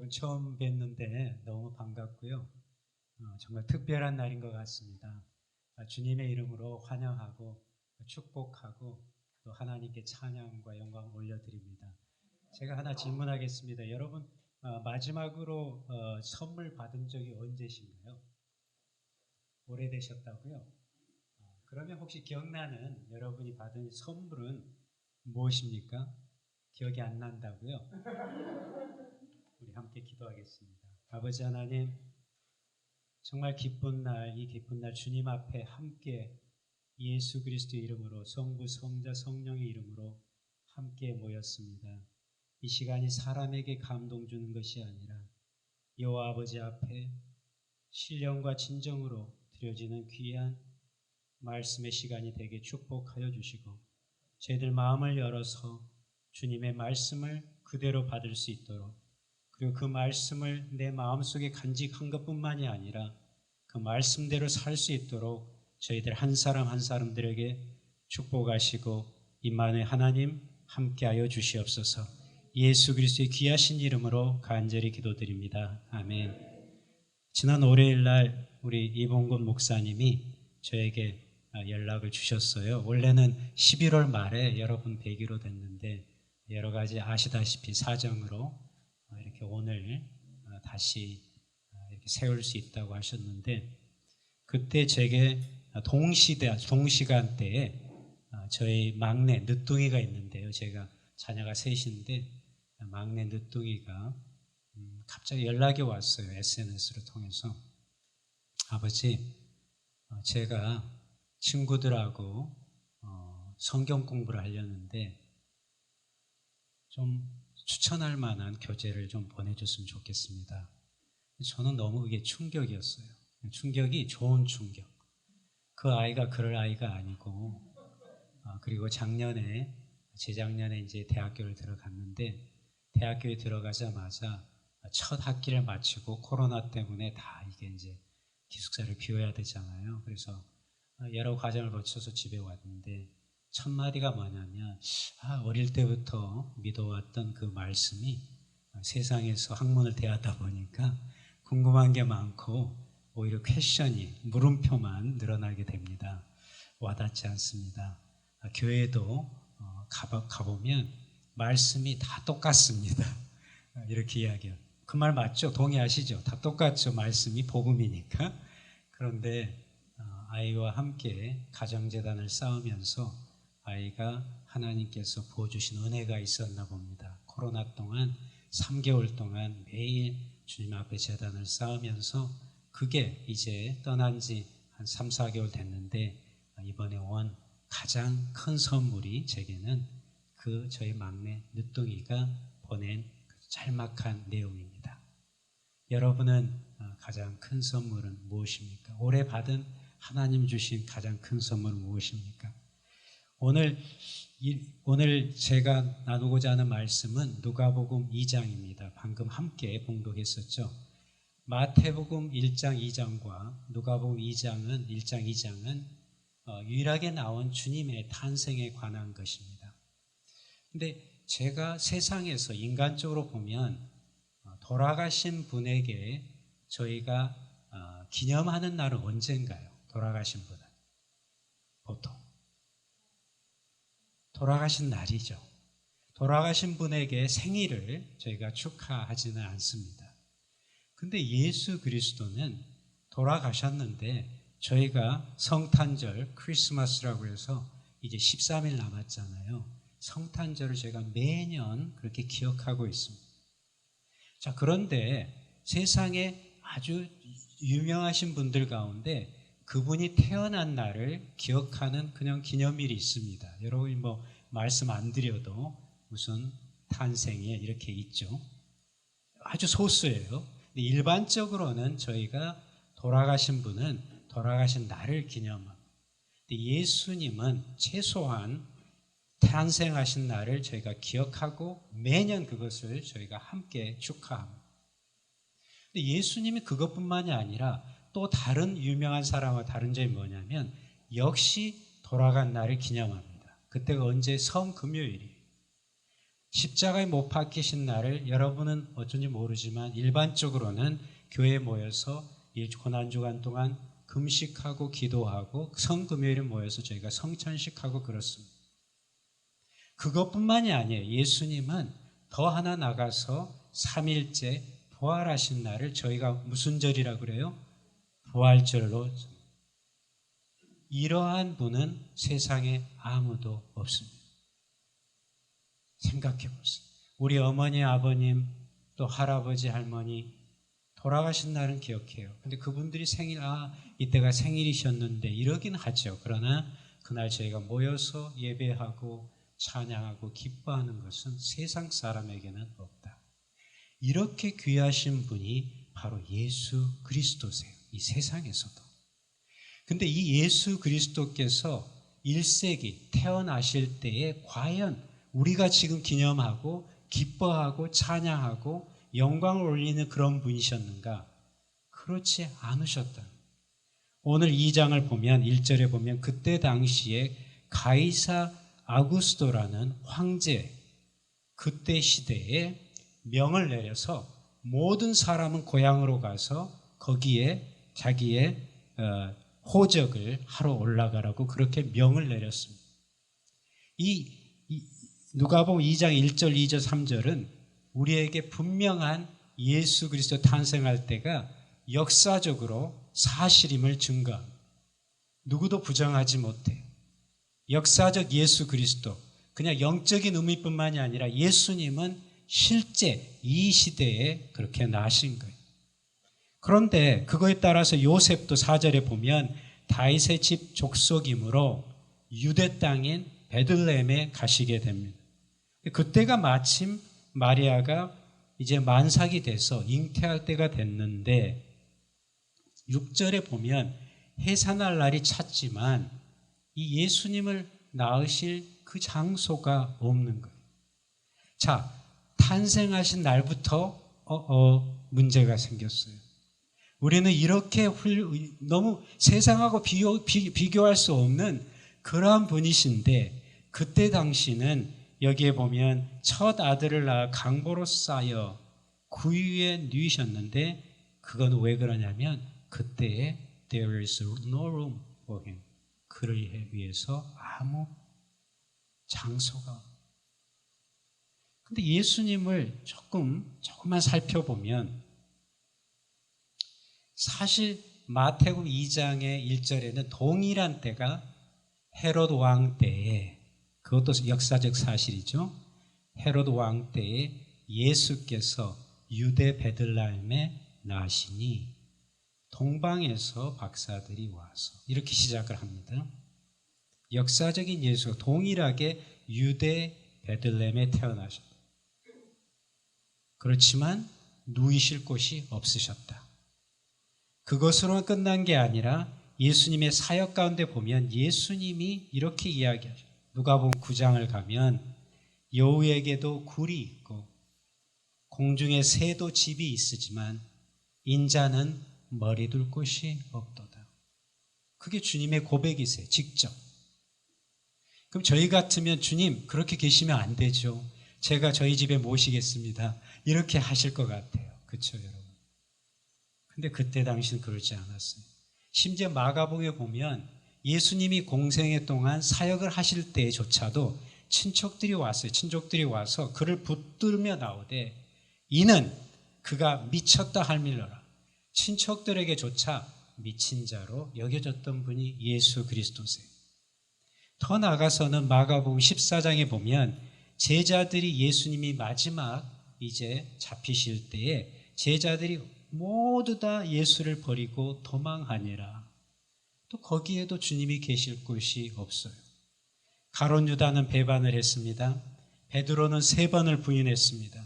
여러분 처음 뵙는데 너무 반갑고요. 정말 특별한 날인 것 같습니다. 주님의 이름으로 환영하고 축복하고 또 하나님께 찬양과 영광 올려드립니다. 제가 하나 질문하겠습니다. 여러분 마지막으로 선물 받은 적이 언제신가요? 오래되셨다고요? 그러면 혹시 기억나는 여러분이 받은 선물은 무엇입니까? 기억이 안 난다고요? 우리 함께 기도하겠습니다. 아버지 하나님, 정말 기쁜 날, 이 기쁜 날 주님 앞에 함께 예수 그리스도의 이름으로 성부, 성자, 성령의 이름으로 함께 모였습니다. 이 시간이 사람에게 감동 주는 것이 아니라 여호와 아버지 앞에 신령과 진정으로 드려지는 귀한 말씀의 시간이 되게 축복하여 주시고 저희들 마음을 열어서 주님의 말씀을 그대로 받을 수 있도록, 그리고 그 말씀을 내 마음속에 간직한 것뿐만이 아니라 그 말씀대로 살 수 있도록 저희들 한 사람 한 사람들에게 축복하시고 임마누엘 하나님 함께하여 주시옵소서. 예수 그리스도의 귀하신 이름으로 간절히 기도드립니다. 아멘. 지난 월요일 날 우리 이봉곤 목사님이 저에게 연락을 주셨어요. 원래는 11월 말에 여러분 뵈기로 됐는데 여러 가지 아시다시피 사정으로 이렇게 오늘 다시 이렇게 세울 수 있다고 하셨는데, 그때 제게 동시간대에 저희 막내 늦둥이가 있는데요. 제가 자녀가 셋인데 막내 늦둥이가 갑자기 연락이 왔어요. SNS를 통해서. 아버지, 제가 친구들하고 성경 공부를 하려는데 좀 추천할 만한 교재를 좀 보내줬으면 좋겠습니다. 저는 너무 그게 충격이었어요. 충격이 좋은 충격. 그 아이가 그럴 아이가 아니고, 그리고 재작년에 이제 대학교를 들어갔는데, 대학교에 들어가자마자 첫 학기를 마치고 코로나 때문에 다 이게 이제 기숙사를 비워야 되잖아요. 그래서 여러 과정을 거쳐서 집에 왔는데, 첫 마디가 뭐냐면, 어릴 때부터 믿어왔던 그 말씀이 세상에서 학문을 대하다 보니까 궁금한 게 많고 오히려 퀘션이, 물음표만 늘어나게 됩니다. 와닿지 않습니다. 교회도 가보면 말씀이 다 똑같습니다. 이렇게 이야기해요. 그 말 맞죠? 동의하시죠? 다 똑같죠. 말씀이 복음이니까. 그런데 아이와 함께 가정재단을 쌓으면서 아이가 하나님께서 부어주신 은혜가 있었나 봅니다. 코로나 동안 3개월 동안 매일 주님 앞에 재단을 쌓으면서 그게 이제 떠난 지 한 3, 4개월 됐는데, 이번에 온 가장 큰 선물이 제게는 그 저희 막내 늦둥이가 보낸 짤막한 내용입니다. 여러분은 가장 큰 선물은 무엇입니까? 올해 받은 하나님 주신 가장 큰 선물은 무엇입니까? 오늘 제가 나누고자 하는 말씀은 누가복음 2장입니다. 방금 함께 봉독했었죠. 마태복음 1장 2장과 누가복음 2장은 1장 2장은 유일하게 나온 주님의 탄생에 관한 것입니다. 근데 제가 세상에서 인간적으로 보면 돌아가신 분에게 저희가 기념하는 날은 언젠가요? 돌아가신 분은 보통 돌아가신 날이죠. 돌아가신 분에게 생일을 저희가 축하하지는 않습니다. 근데 예수 그리스도는 돌아가셨는데 저희가 성탄절, 크리스마스라고 해서 이제 13일 남았잖아요. 성탄절을 저희가 매년 그렇게 기억하고 있습니다. 자, 그런데 세상에 아주 유명하신 분들 가운데 그분이 태어난 날을 기억하는 그냥 기념일이 있습니다. 여러분이 뭐 말씀 안 드려도 무슨 탄생에 이렇게 있죠. 아주 소수예요. 근데 일반적으로는 저희가 돌아가신 분은 돌아가신 날을 기념합니다. 근데 예수님은 최소한 탄생하신 날을 저희가 기억하고 매년 그것을 저희가 함께 축하합니다. 근데 예수님이 그것뿐만이 아니라 또 다른 유명한 사람과 다른 점이 뭐냐면 역시 돌아간 날을 기념합니다. 그때가 언제? 성금요일이에요. 십자가에 못 박히신 날을 여러분은 어쩐지 모르지만 일반적으로는 교회에 모여서 이 고난주간 동안 금식하고 기도하고 성금요일에 모여서 저희가 성찬식하고 그렇습니다. 그것뿐만이 아니에요. 예수님은 더 하나 나가서 3일째 부활하신 날을 저희가 무슨 절이라고 그래요? 부활절로. 이러한 분은 세상에 아무도 없습니다. 생각해 보세요. 우리 어머니, 아버님, 또 할아버지, 할머니 돌아가신 날은 기억해요. 근데 그분들이 생일, 이때가 생일이셨는데 이러긴 하죠. 그러나 그날 저희가 모여서 예배하고 찬양하고 기뻐하는 것은 세상 사람에게는 없다. 이렇게 귀하신 분이 바로 예수 그리스도세요. 이 세상에서도. 근데 이 예수 그리스도께서 1세기 태어나실 때에 과연 우리가 지금 기념하고 기뻐하고 찬양하고 영광을 올리는 그런 분이셨는가? 그렇지 않으셨다. 오늘 2장을 보면 1절에 보면 그때 당시에 가이사 아구스토라는 황제, 그때 시대에 명을 내려서 모든 사람은 고향으로 가서 거기에 자기의 호적을 하러 올라가라고 그렇게 명을 내렸습니다. 이 누가복음 2장 1절, 2절, 3절은 우리에게 분명한 예수 그리스도 탄생할 때가 역사적으로 사실임을 증거합니다. 누구도 부정하지 못해요. 역사적 예수 그리스도, 그냥 영적인 의미뿐만이 아니라 예수님은 실제 이 시대에 그렇게 나신 거예요. 그런데 그거에 따라서 요셉도 4절에 보면 다윗의 집 족속이므로 유대 땅인 베들레헴에 가시게 됩니다. 그때가 마침 마리아가 이제 만삭이 돼서 잉태할 때가 됐는데 6절에 보면 해산할 날이 찼지만 이 예수님을 낳으실 그 장소가 없는 거예요. 자, 탄생하신 날부터 문제가 생겼어요. 우리는 이렇게 너무 세상하고 비교할 수 없는 그러한 분이신데 그때 당시는 여기에 보면 첫 아들을 낳아 강보로 쌓여 구유에 누이셨는데 그건 왜 그러냐면 그때에 there is no room for him. 그를 위해서 아무 장소가. 근데 예수님을 조금만 살펴보면 사실 마태복음 2장의 1절에는 동일한 때가 헤롯 왕 때에, 그것도 역사적 사실이죠. 헤롯 왕 때에 예수께서 유대 베들레헴에 나시니 동방에서 박사들이 와서 이렇게 시작을 합니다. 역사적인 예수가 동일하게 유대 베들레헴에 태어나셨다. 그렇지만 누이실 곳이 없으셨다. 그것으로만 끝난 게 아니라 예수님의 사역 가운데 보면 예수님이 이렇게 이야기하죠. 누가복음 9장을 가면 여우에게도 굴이 있고 공중에 새도 집이 있으지만 인자는 머리 둘 곳이 없도다. 그게 주님의 고백이세요. 직접. 그럼 저희 같으면 주님 그렇게 계시면 안 되죠. 제가 저희 집에 모시겠습니다. 이렇게 하실 것 같아요. 그렇죠, 여러분? 근데 그때 당시는 그러지 않았어요. 심지어 마가복음에 보면 예수님이 공생애 동안 사역을 하실 때조차도 친척들이 왔어요. 친족들이 와서 그를 붙들며 나오되 이는 그가 미쳤다 할밀러라. 친척들에게조차 미친 자로 여겨졌던 분이 예수 그리스도세요. 더 나아가서는 마가복음 14장에 보면 제자들이 예수님이 마지막 이제 잡히실 때에 제자들이 모두 다 예수를 버리고 도망하니라. 또 거기에도 주님이 계실 곳이 없어요. 가룟 유다는 배반을 했습니다. 베드로는 3번을 부인했습니다.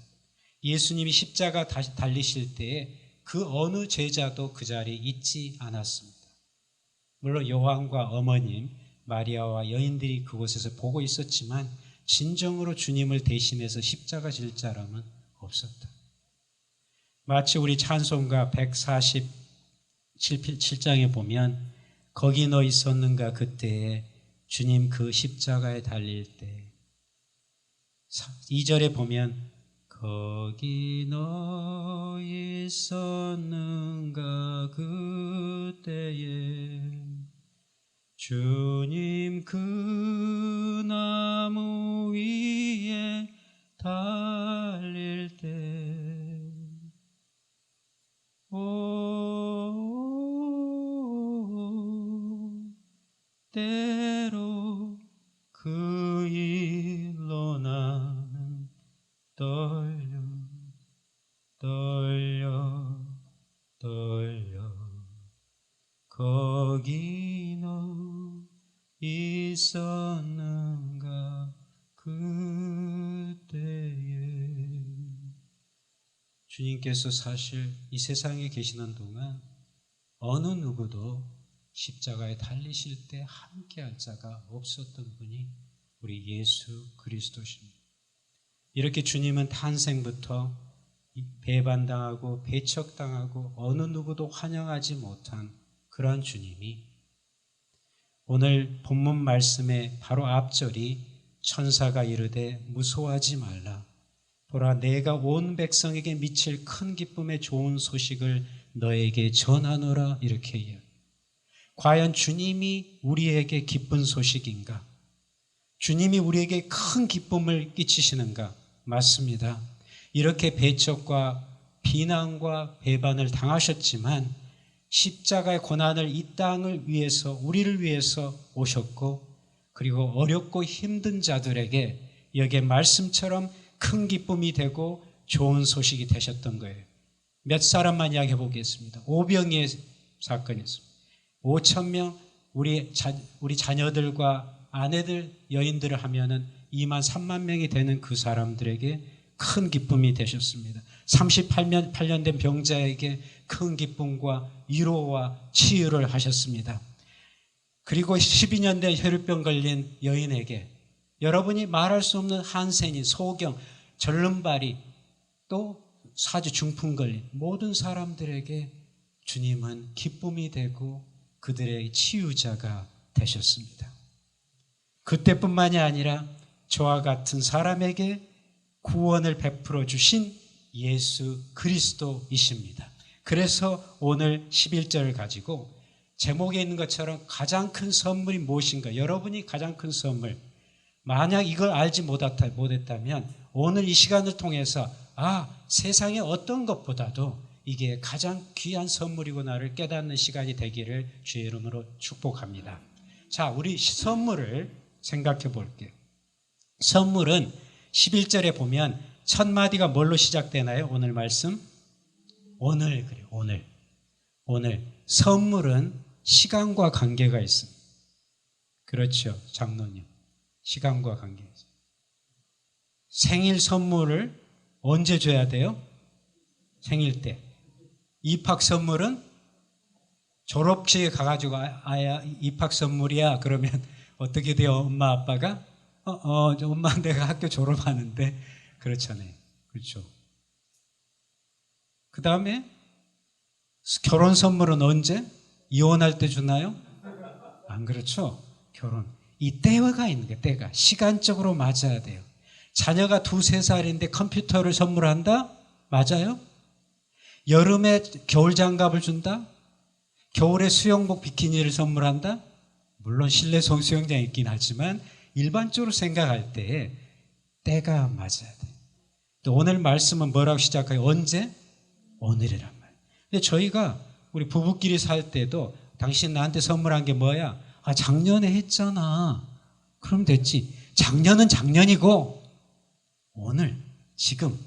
예수님이 십자가 다시 달리실 때에 그 어느 제자도 그 자리에 있지 않았습니다. 물론 요한과 어머님 마리아와 여인들이 그곳에서 보고 있었지만 진정으로 주님을 대신해서 십자가 질 사람은 없었다. 마치 우리 찬송가 147장에 보면 거기 너 있었는가 그때에 주님 그 십자가에 달릴 때 2절에 보면 거기 너 있었는가 그때에 주님 그 나무 위에 달릴 때 때로 그 일로 나는 떨려 거기 너 있었는가 그때에. 주님께서 사실 이 세상에 계시는 동안 어느 누구도 십자가에 달리실 때 함께할 자가 없었던 분이 우리 예수 그리스도십니다. 이렇게 주님은 탄생부터 배반당하고 배척당하고 어느 누구도 환영하지 못한 그러한 주님이 오늘 본문 말씀의 바로 앞절이 천사가 이르되 무서워하지 말라 보라 내가 온 백성에게 미칠 큰 기쁨의 좋은 소식을 너에게 전하노라 이렇게 해요. 과연 주님이 우리에게 기쁜 소식인가? 주님이 우리에게 큰 기쁨을 끼치시는가? 맞습니다. 이렇게 배척과 비난과 배반을 당하셨지만 십자가의 고난을 이 땅을 위해서 우리를 위해서 오셨고 그리고 어렵고 힘든 자들에게 여기에 말씀처럼 큰 기쁨이 되고 좋은 소식이 되셨던 거예요. 몇 사람만 이야기해 보겠습니다. 오병이의 사건이 있습니다. 5,000명 우리 자녀들과 아내들 여인들을 하면은 2만 3만 명이 되는 그 사람들에게 큰 기쁨이 되셨습니다. 38년 된 병자에게 큰 기쁨과 위로와 치유를 하셨습니다. 그리고 12년 된 혈유병 걸린 여인에게 여러분이 말할 수 없는 한센이 소경, 절름발이 또 사주 중풍 걸린 모든 사람들에게 주님은 기쁨이 되고 그들의 치유자가 되셨습니다. 그때뿐만이 아니라 저와 같은 사람에게 구원을 베풀어 주신 예수 그리스도이십니다. 그래서 오늘 11절을 가지고 제목에 있는 것처럼 가장 큰 선물이 무엇인가? 여러분이 가장 큰 선물, 만약 이걸 알지 못했다면 오늘 이 시간을 통해서 세상의 어떤 것보다도 이게 가장 귀한 선물이구나를 깨닫는 시간이 되기를 주의 이름으로 축복합니다. 자, 우리 선물을 생각해 볼게요. 선물은 11절에 보면 첫 마디가 뭘로 시작되나요? 오늘 말씀? 오늘 그래요. 오늘 선물은 시간과 관계가 있습니다. 그렇죠, 장로님. 시간과 관계가 있어요. 생일 선물을 언제 줘야 돼요? 생일 때. 입학 선물은 졸업식에 가가지고 아야 입학 선물이야 그러면 어떻게 돼요? 엄마 아빠가 엄마 내가 학교 졸업하는데 그렇잖아요. 그렇죠. 그 다음에 결혼 선물은 언제? 이혼할 때 주나요? 안 그렇죠. 결혼 이 때가 있는 게 때가 시간적으로 맞아야 돼요. 자녀가 2-3살인데 컴퓨터를 선물한다? 맞아요? 여름에 겨울 장갑을 준다? 겨울에 수영복 비키니를 선물한다? 물론 실내 수영장이 있긴 하지만 일반적으로 생각할 때 때가 맞아야 돼. 또 오늘 말씀은 뭐라고 시작해요? 언제? 오늘이란 말이에요. 근데 저희가 우리 부부끼리 살 때도 당신 나한테 선물한 게 뭐야? 작년에 했잖아. 그럼 됐지. 작년은 작년이고 오늘 지금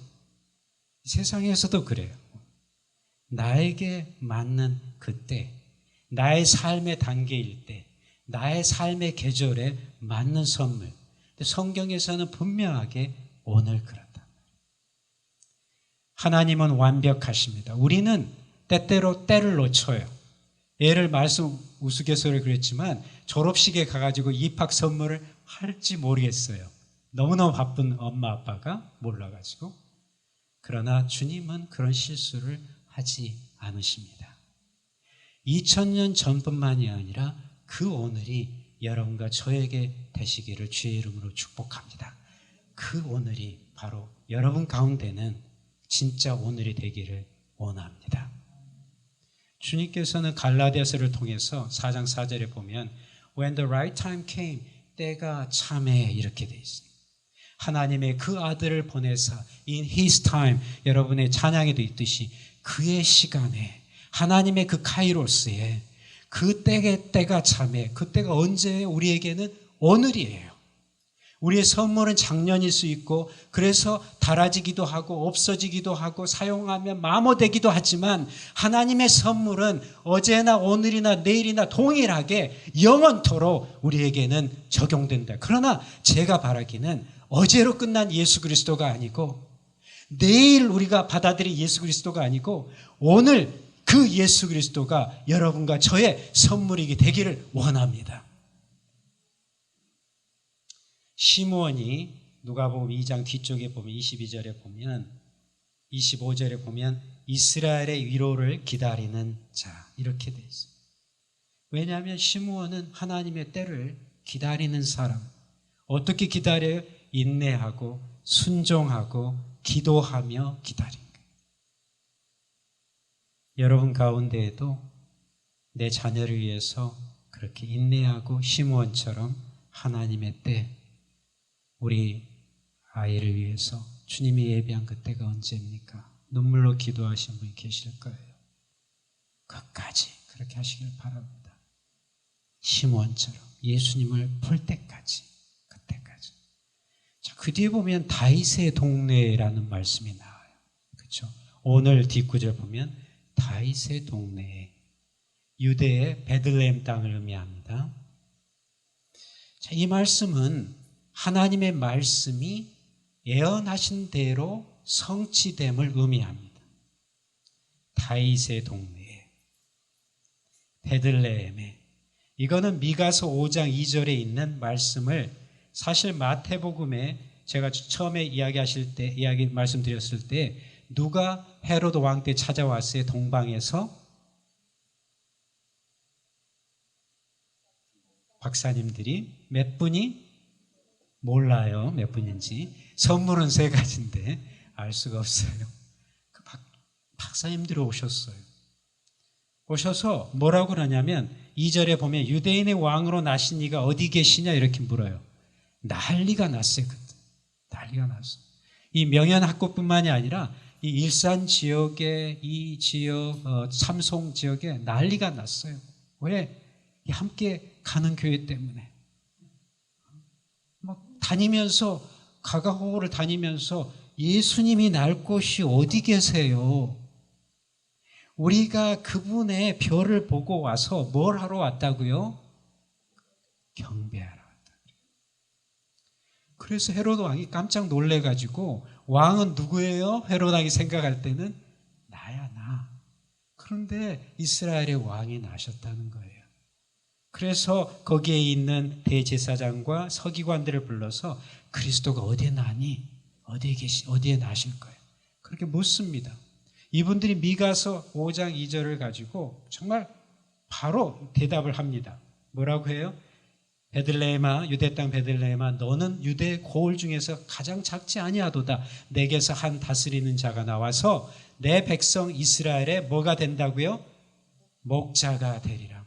세상에서도 그래요. 나에게 맞는 그때, 나의 삶의 단계일 때, 나의 삶의 계절에 맞는 선물. 성경에서는 분명하게 오늘 그렇다. 하나님은 완벽하십니다. 우리는 때때로 때를 놓쳐요. 예를 말씀 우스갯소리를 그랬지만 졸업식에 가가지고 입학 선물을 할지 모르겠어요. 너무너무 바쁜 엄마 아빠가 몰라가지고. 그러나 주님은 그런 실수를 하지 않으십니다. 2000년 전뿐만이 아니라 그 오늘이 여러분과 저에게 되시기를 주의 이름으로 축복합니다. 그 오늘이 바로 여러분 가운데는 진짜 오늘이 되기를 원합니다. 주님께서는 갈라디아서를 통해서 4장 4절에 보면 When the right time came, 때가 참에 이렇게 돼 있습니다. 하나님의 그 아들을 보내사 in his time, 여러분의 찬양에도 있듯이 그의 시간에 하나님의 그 카이로스에 그 때가 참에, 그 때가 언제예요? 우리에게는 오늘이에요. 우리의 선물은 작년일 수 있고 그래서 닳아지기도 하고 없어지기도 하고 사용하면 마모되기도 하지만 하나님의 선물은 어제나 오늘이나 내일이나 동일하게 영원토록 우리에게는 적용된다. 그러나 제가 바라기는 어제로 끝난 예수 그리스도가 아니고 내일 우리가 받아들일 예수 그리스도가 아니고 오늘 그 예수 그리스도가 여러분과 저의 선물이 되기를 원합니다. 시므온이 누가복음 2장 뒤쪽에 보면 22절에 보면 25절에 보면 이스라엘의 위로를 기다리는 자 이렇게 돼 있어요. 왜냐하면 시므온은 하나님의 때를 기다리는 사람. 어떻게 기다려요? 인내하고 순종하고 기도하며 기다린 거예요. 여러분 가운데에도 내 자녀를 위해서 그렇게 인내하고 시므온처럼 하나님의 때 우리 아이를 위해서 주님이 예비한 그때가 언제입니까? 눈물로 기도하신 분이 계실 거예요. 끝까지 그렇게 하시길 바랍니다. 시므온처럼 예수님을 볼 때까지, 그때까지. 자, 그 뒤에 보면 다윗의 동네라는 말씀이 나와요. 그렇죠? 오늘 뒷구절 보면 다윗의 동네에 유대의 베들레헴 땅을 의미합니다. 자, 이 말씀은 하나님의 말씀이 예언하신 대로 성취됨을 의미합니다. 다윗의 동네에 베들레헴에 이거는 미가서 5장 2절에 있는 말씀을 사실 마태복음에 제가 처음에 말씀드렸을 때 누가 헤로드 왕 때 찾아왔어요? 동방에서 박사님들이 몇 분이 몰라요. 몇 분인지. 선물은 3가지인데 알 수가 없어요. 그 박사님들이 오셨어요. 오셔서 뭐라고 그러냐면 2절에 보면 유대인의 왕으로 나신 이가 어디 계시냐 이렇게 물어요. 난리가 났어요. 그때. 난리가 났어요. 이 명현학교뿐만이 아니라 이 일산 지역에 이 지역 삼송 지역에 난리가 났어요. 왜? 함께 가는 교회 때문에. 다니면서 가가호를 다니면서 예수님이 날 곳이 어디 계세요? 우리가 그분의 별을 보고 와서 뭘 하러 왔다고요? 경배하러 왔다고요. 그래서 헤로드 왕이 깜짝 놀래가지고 왕은 누구예요? 헤로드 왕이 생각할 때는 나야 나. 그런데 이스라엘의 왕이 나셨다는 거예요. 그래서 거기에 있는 대제사장과 서기관들을 불러서 그리스도가 어디에 나니? 어디에 나실 거예요? 그렇게 묻습니다. 이분들이 미가서 5장 2절을 가지고 정말 바로 대답을 합니다. 뭐라고 해요? 베들레헴아, 유대 땅 베들레헴아, 너는 유대 고을 중에서 가장 작지 아니하도다. 내게서 한 다스리는 자가 나와서 내 백성 이스라엘의 뭐가 된다고요? 목자가 되리라.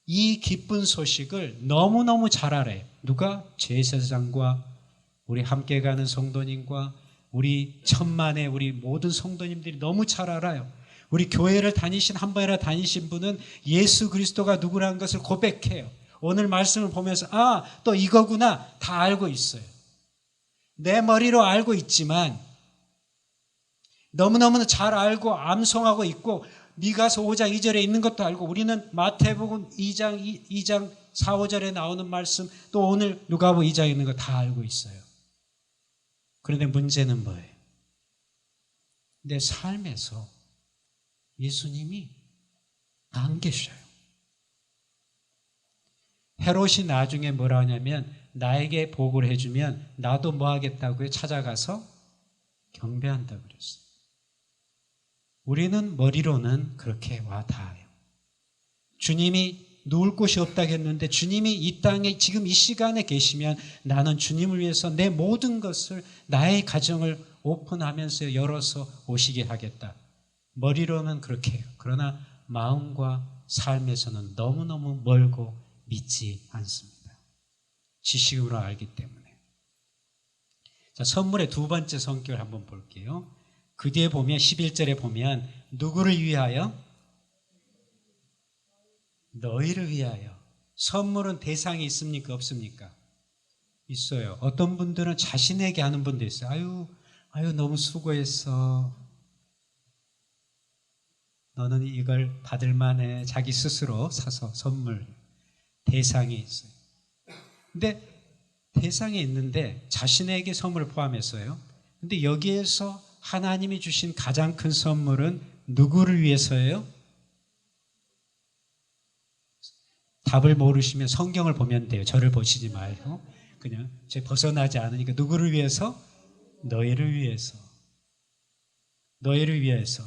이 기쁜 소식을 너무너무 잘 알아요. 누가? 제사장과 우리 함께 가는 성도님과 우리 천만의 우리 모든 성도님들이 너무 잘 알아요. 우리 교회를 한 번이라 다니신 분은 예수 그리스도가 누구라는 것을 고백해요. 오늘 말씀을 보면서 또 이거구나 다 알고 있어요. 내 머리로 알고 있지만 너무너무 잘 알고 암송하고 있고 미가서 5장 2절에 있는 것도 알고 우리는 마태복음 2장 4, 5절에 나오는 말씀 또 오늘 누가복음 2장에 있는 거 다 알고 있어요. 그런데 문제는 뭐예요? 내 삶에서 예수님이 안 계셔요. 헤롯이 나중에 뭐라 하냐면 나에게 보고를 해주면 나도 뭐 하겠다고요? 찾아가서 경배한다고 그랬어요. 우리는 머리로는 그렇게 와 닿아요. 주님이 누울 곳이 없다겠는데 주님이 이 땅에 지금 이 시간에 계시면 나는 주님을 위해서 내 모든 것을 나의 가정을 오픈하면서 열어서 오시게 하겠다. 머리로는 그렇게 해요. 그러나 마음과 삶에서는 너무너무 멀고 믿지 않습니다. 지식으로 알기 때문에. 자, 선물의 두 번째 성격을 한번 볼게요. 그 뒤에 보면 11절에 보면 누구를 위하여? 너희를 위하여. 선물은 대상이 있습니까? 없습니까? 있어요. 어떤 분들은 자신에게 하는 분도 있어요. 아유 너무 수고했어. 너는 이걸 받을 만해. 자기 스스로 사서 선물. 대상이 있어요. 근데 대상이 있는데 자신에게 선물을 포함해서요. 근데 여기에서 하나님이 주신 가장 큰 선물은 누구를 위해서예요? 답을 모르시면 성경을 보면 돼요. 저를 보시지 말고. 그냥 제 벗어나지 않으니까 누구를 위해서? 너희를 위해서. 너희를 위해서.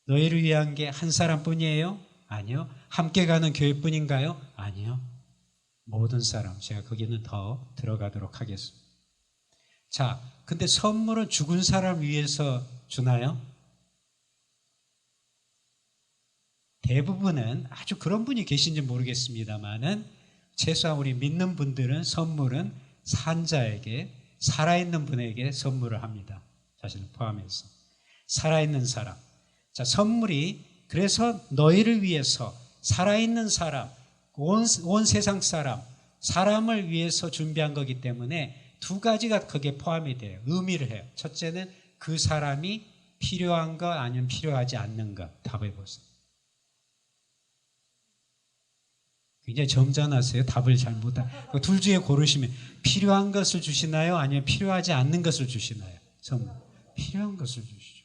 너희를 위한 게 한 사람뿐이에요? 아니요. 함께 가는 교회뿐인가요? 아니요. 모든 사람. 제가 거기는 더 들어가도록 하겠습니다. 자, 근데 선물은 죽은 사람 위해서 주나요? 대부분은 아주 그런 분이 계신지 모르겠습니다만은 최소한 우리 믿는 분들은 선물은 산자에게 살아있는 분에게 선물을 합니다. 자신을 포함해서. 살아있는 사람. 자, 선물이 그래서 너희를 위해서 살아있는 사람, 온 세상 사람을 위해서 준비한 거기 때문에 두 가지가 거기에 포함이 돼요. 의미를 해요. 첫째는 그 사람이 필요한 것 아니면 필요하지 않는 것. 답해 보세요. 굉장히 점잖으세요. 답을 잘 못하고. 둘 중에 고르시면 필요한 것을 주시나요? 아니면 필요하지 않는 것을 주시나요? 선물. 필요한 것을 주시죠.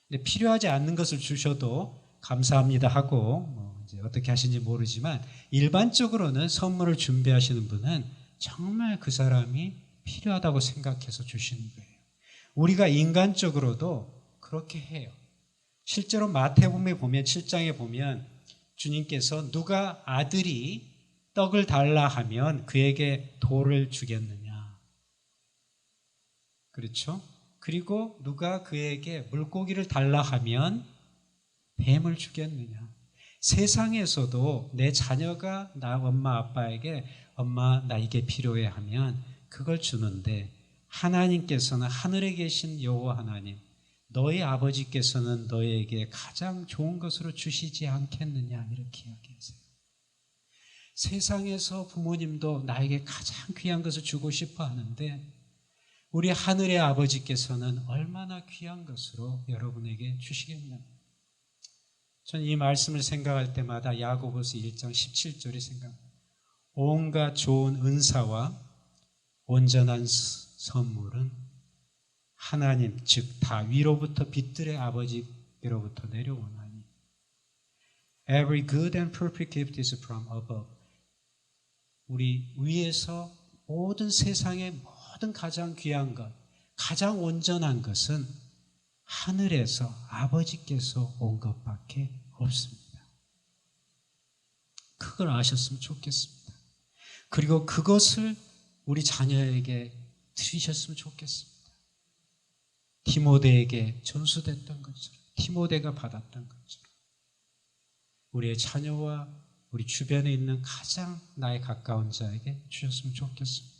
근데 필요하지 않는 것을 주셔도 감사합니다 하고 이제 어떻게 하시는지 모르지만 일반적으로는 선물을 준비하시는 분은 정말 그 사람이 필요하다고 생각해서 주시는 거예요. 우리가 인간적으로도 그렇게 해요. 실제로 마태복음에 보면 7장에 보면 주님께서 누가 아들이 떡을 달라 하면 그에게 돌을 주겠느냐. 그렇죠? 그리고 누가 그에게 물고기를 달라 하면 뱀을 주겠느냐. 세상에서도 내 자녀가 나 엄마 아빠에게 엄마 나 이게 필요해 하면 그걸 주는데 하나님께서는 하늘에 계신 여호와 하나님 너희 아버지께서는 너희에게 가장 좋은 것으로 주시지 않겠느냐 이렇게 이야기하세요. 세상에서 부모님도 나에게 가장 귀한 것을 주고 싶어 하는데 우리 하늘의 아버지께서는 얼마나 귀한 것으로 여러분에게 주시겠냐. 저는 이 말씀을 생각할 때마다 야고보서 1장 17절이 생각합니다. 온갖 좋은 은사와 온전한 선물은 하나님 즉 다 위로부터 빛들의 아버지께로부터 내려오나니 Every good and perfect gift is from above. 우리 위에서 모든 세상의 모든 가장 귀한 것, 가장 온전한 것은 하늘에서 아버지께서 온 것밖에 없습니다. 그걸 아셨으면 좋겠습니다. 그리고 그것을 우리 자녀에게 드리셨으면 좋겠습니다. 디모데에게 전수됐던 것처럼, 디모데가 받았던 것처럼 우리의 자녀와 우리 주변에 있는 가장 나의 가까운 자에게 주셨으면 좋겠습니다.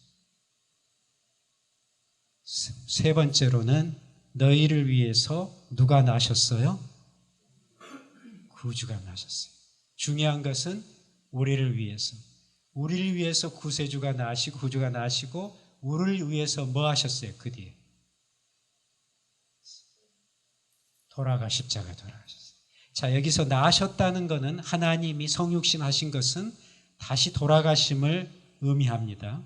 세 번째로는 너희를 위해서 누가 나셨어요? 구주가 나셨어요. 중요한 것은 우리를 위해서 구세주가 나시고 구주가 나시고 우리를 위해서 뭐 하셨어요? 그 뒤에 십자가 돌아가셨어요. 자, 여기서 나셨다는 것은 하나님이 성육신 하신 것은 다시 돌아가심을 의미합니다.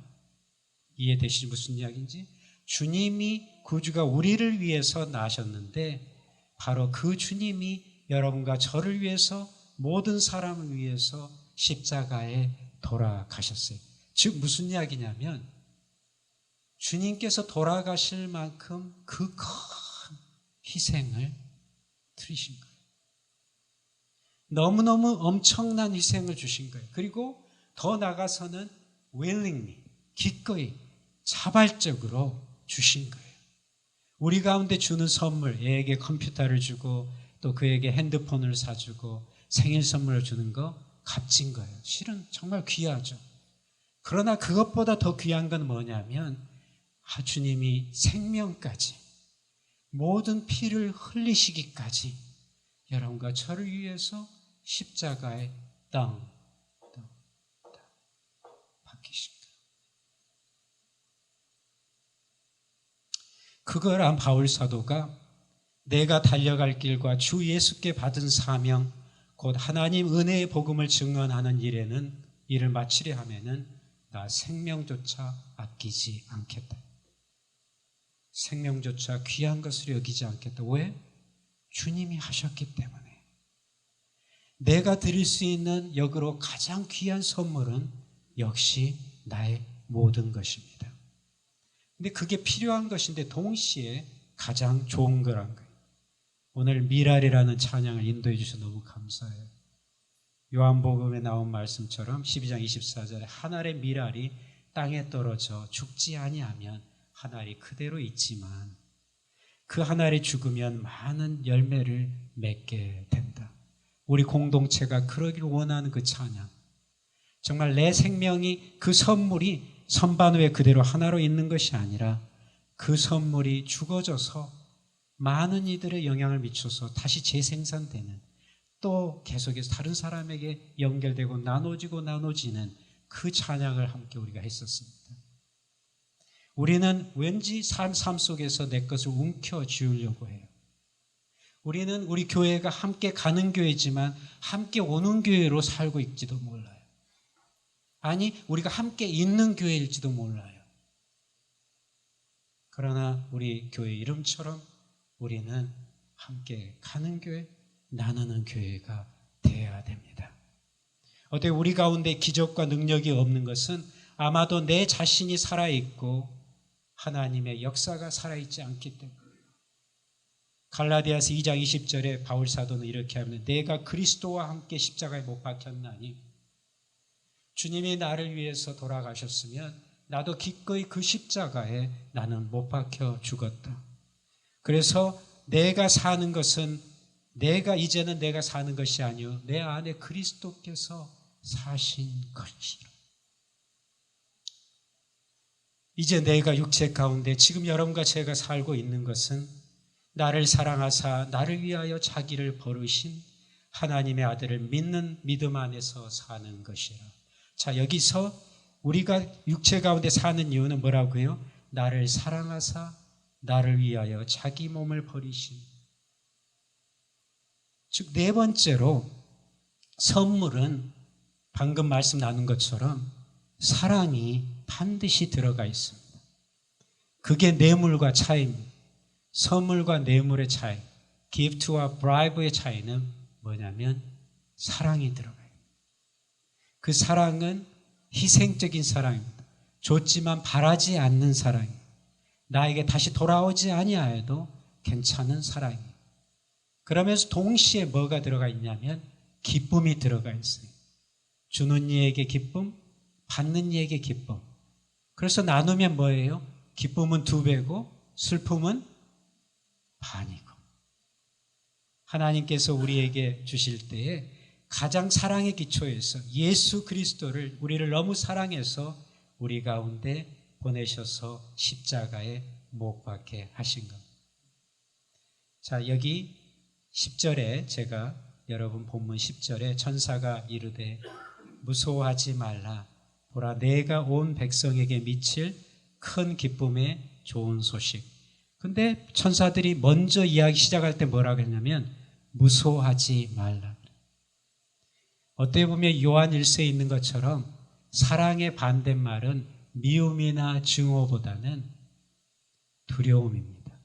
이해되시죠? 무슨 이야기인지? 주님이 구주가 우리를 위해서 나셨는데 바로 그 주님이 여러분과 저를 위해서 모든 사람을 위해서 십자가에 돌아가셨어요. 즉 무슨 이야기냐면 주님께서 돌아가실 만큼 그 큰 희생을 드리신 거예요. 너무너무 엄청난 희생을 주신 거예요. 그리고 더 나아가서는 willingly, 기꺼이, 자발적으로 주신 거예요. 우리 가운데 주는 선물, 애에게 컴퓨터를 주고 또 그에게 핸드폰을 사주고 생일 선물을 주는 거 값진 거예요. 실은 정말 귀하죠. 그러나 그것보다 더 귀한 건 뭐냐면 주님이 생명까지, 모든 피를 흘리시기까지 여러분과 저를 위해서 십자가에 땅 박히신 거예요. 그걸 한 바울 사도가 내가 달려갈 길과 주 예수께 받은 사명, 곧 하나님 은혜의 복음을 증언하는 일을 마치려 하면은 나 생명조차 아끼지 않겠다. 생명조차 귀한 것을 여기지 않겠다. 왜? 주님이 하셨기 때문에. 내가 드릴 수 있는 역으로 가장 귀한 선물은 역시 나의 모든 것입니다. 근데 그게 필요한 것인데 동시에 가장 좋은 거란 거예요. 오늘 미랄이라는 찬양을 인도해 주셔서 너무 감사해요. 요한복음에 나온 말씀처럼 12장 24절에 한 알의 미랄이 땅에 떨어져 죽지 아니하면 한 알이 그대로 있지만 그 한 알이 죽으면 많은 열매를 맺게 된다. 우리 공동체가 그러길 원하는 그 찬양. 정말 내 생명이 그 선물이 선반 위에 그대로 하나로 있는 것이 아니라 그 선물이 죽어져서 많은 이들의 영향을 미쳐서 다시 재생산되는, 또 계속해서 다른 사람에게 연결되고 나눠지는 그 찬양을 함께 우리가 했었습니다. 우리는 왠지 삶 속에서 내 것을 움켜쥐으려고 해요. 우리는 우리 교회가 함께 가는 교회지만 함께 오는 교회로 살고 있지도 몰라요. 아니, 우리가 함께 있는 교회일지도 몰라요. 그러나 우리 교회 이름처럼 우리는 함께 가는 교회, 나누는 교회가 되어야 됩니다. 어때 우리 가운데 기적과 능력이 없는 것은 아마도 내 자신이 살아있고 하나님의 역사가 살아있지 않기 때문에. 갈라디아서 2장 20절에 바울 사도는 이렇게 합니다. 내가 그리스도와 함께 십자가에 못 박혔나니 주님이 나를 위해서 돌아가셨으면 나도 기꺼이 그 십자가에 나는 못 박혀 죽었다. 그래서 내가 사는 것은 이제는 내가 사는 것이 아니요 내 안에 그리스도께서 사신 것이라. 이제 내가 육체 가운데 지금 여러분과 제가 살고 있는 것은 나를 사랑하사 나를 위하여 자기를 버리신 하나님의 아들을 믿는 믿음 안에서 사는 것이라. 자, 여기서 우리가 육체 가운데 사는 이유는 뭐라고요? 나를 사랑하사 나를 위하여 자기 몸을 버리신. 즉, 네 번째로 선물은 방금 말씀 나눈 것처럼 사랑이 반드시 들어가 있습니다. 그게 뇌물과 차이입니다. 선물과 뇌물의 차이, 기프트와 브라이브의 차이는 뭐냐면 사랑이 들어가요. 그 사랑은 희생적인 사랑입니다. 줬지만 바라지 않는 사랑이에요. 나에게 다시 돌아오지 아니하여도 괜찮은 사랑이에요. 그러면서 동시에 뭐가 들어가 있냐면 기쁨이 들어가 있어요. 주는 이에게 기쁨, 받는 이에게 기쁨. 그래서 나누면 뭐예요? 기쁨은 2배고 슬픔은 반이고. 하나님께서 우리에게 주실 때에 가장 사랑의 기초에서 예수 그리스도를 우리를 너무 사랑해서 우리 가운데 보내셔서 십자가에 못 박게 하신 겁니다. 자, 여기 10절에 제가 여러분 본문 10절에 천사가 이르되 무서워하지 말라. 보라 내가 온 백성에게 미칠 큰 기쁨의 좋은 소식. 근데 천사들이 먼저 이야기 시작할 때 뭐라고 했냐면 무서워하지 말라. 어떻게 보면 요한 1서에 있는 것처럼 사랑의 반대말은 미움이나 증오보다는 두려움입니다.